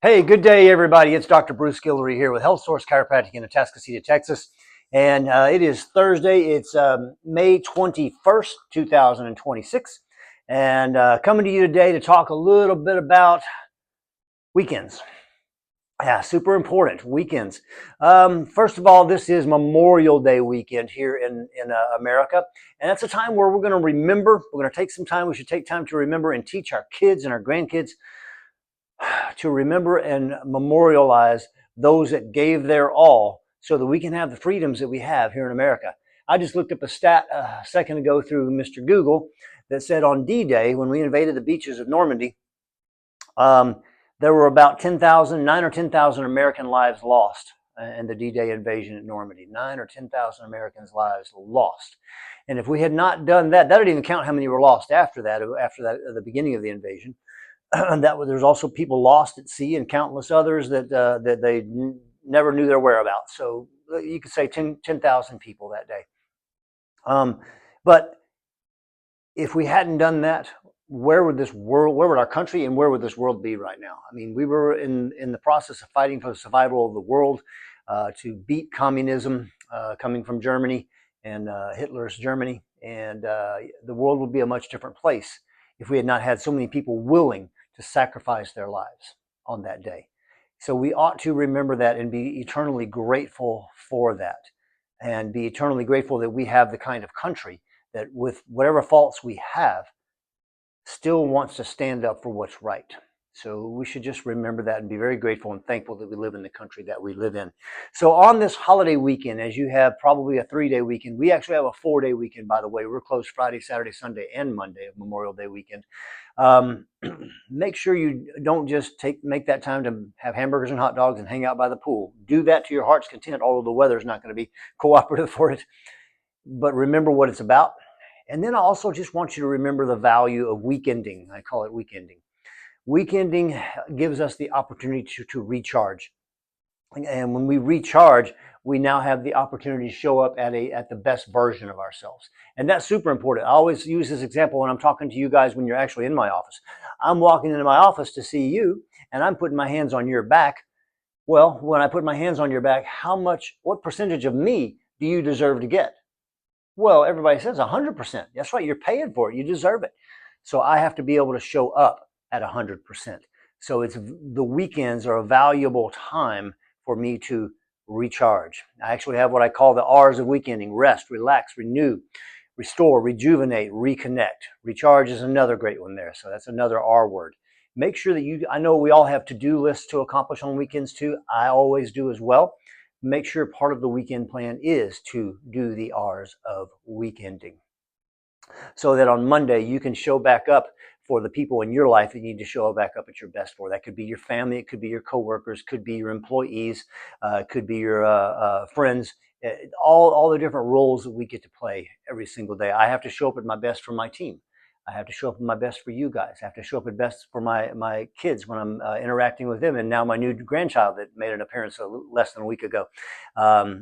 Hey, good day, everybody. It's Dr. Bruce Guillory here with Health Source Chiropractic in Atascocita, Texas. And it is Thursday. It's May 21st, 2026. And coming to you today to talk a little bit about weekends. Yeah, super important. Weekends. First of all, this is Memorial Day weekend here in America. And that's a time where we're going to remember. We're going to take some time. We should take time to remember and teach our kids and our grandkids to remember and memorialize those that gave their all so that we can have the freedoms that we have here in America. I just looked up a stat a second ago through Mr. Google that said on D-Day, when we invaded the beaches of Normandy, um, there were about 9 or 10,000 American lives lost in the D-Day invasion at Normandy. 9 or 10,000 Americans' lives lost. And if we had not done that, that didn't even count how many were lost after that, at the beginning of the invasion. There's also people lost at sea and countless others that they never knew their whereabouts. So you could say 10,000 people that day. But if we hadn't done that, where would our country and where would this world be right now? I mean, we were in the process of fighting for the survival of the world to beat communism coming from Germany and Hitler's Germany. And the world would be a much different place if we had not had so many people willing to sacrifice their lives on that day. So we ought to remember that and be eternally grateful for that, and be eternally grateful that we have the kind of country that, with whatever faults we have, still wants to stand up for what's right. So we should just remember that and be very grateful and thankful that we live in the country that we live in. So on this holiday weekend, as you have probably a 3-day weekend, we actually have a 4-day weekend, by the way. We're closed Friday, Saturday, Sunday, and Monday of Memorial Day weekend. Make sure you don't just make that time to have hamburgers and hot dogs and hang out by the pool. Do that to your heart's content, although the weather's not going to be cooperative for it. But remember what it's about. And then I also just want you to remember the value of weekending. I call it weekending. Weekending gives us the opportunity to recharge. And when we recharge, we now have the opportunity to show up at the best version of ourselves. And that's super important. I always use this example when I'm talking to you guys when you're actually in my office. I'm walking into my office to see you, and I'm putting my hands on your back. Well, when I put my hands on your back, what percentage of me do you deserve to get? Well, everybody says 100%. That's right. You're paying for it. You deserve it. So I have to be able to show up at 100%. So the weekends are a valuable time for me to recharge. I actually have what I call the R's of weekending: rest, relax, renew, restore, rejuvenate, reconnect. Recharge is another great one there. So that's another R word. Make sure that I know we all have to-do lists to accomplish on weekends too. I always do as well. Make sure part of the weekend plan is to do the R's of weekending, so that on Monday you can show back up for the people in your life that you need to show back up at your best for. That could be your family, it could be your coworkers, could be your employees, could be your friends, all the different roles that we get to play every single day. I have to show up at my best for my team. I have to show up at my best for you guys. I have to show up at best for my kids when I'm interacting with them. And now my new grandchild that made an appearance less than a week ago. I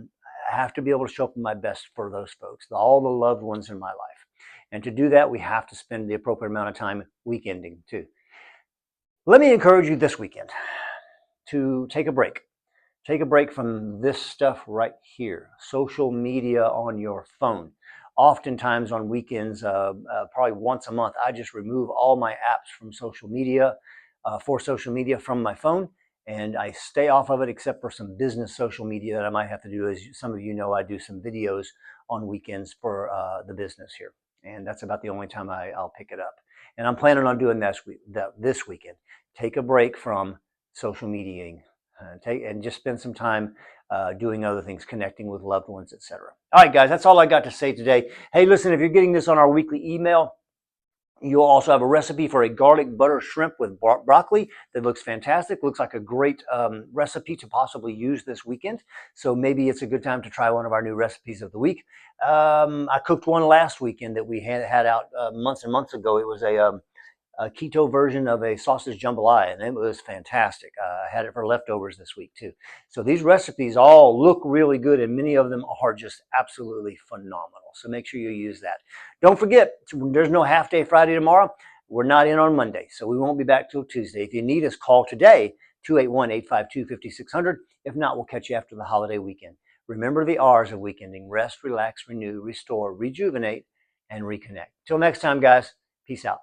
have to be able to show up at my best for those folks, all the loved ones in my life. And to do that, we have to spend the appropriate amount of time weekending too. Let me encourage you this weekend to take a break. Take a break from this stuff right here, social media on your phone. Oftentimes on weekends, probably once a month, I just remove all my apps from social media, from my phone, and I stay off of it except for some business social media that I might have to do. As some of you know, I do some videos on weekends for the business here, and that's about the only time I'll pick it up. And I'm planning on doing this weekend. Take a break from social mediaing. And just spend some time doing other things, connecting with loved ones, etc. All right, guys, that's all I got to say today. Hey, listen, if you're getting this on our weekly email, you'll also have a recipe for a garlic butter shrimp with broccoli that looks fantastic. Looks like a great recipe to possibly use this weekend. So maybe it's a good time to try one of our new recipes of the week. I cooked one last weekend that we had out months and months ago. It was a keto version of a sausage jambalaya, and it was fantastic. I had it for leftovers this week too. So these recipes all look really good, and many of them are just absolutely phenomenal. So make sure you use that. Don't forget, there's no half day Friday tomorrow. we're not in on Monday, so we won't be back till Tuesday. If you need us, call today, 281-852-5600. If not, we'll catch you after the holiday weekend. Remember the R's of weekending: rest, relax, renew, restore, rejuvenate, and reconnect. Till next time, guys, peace out.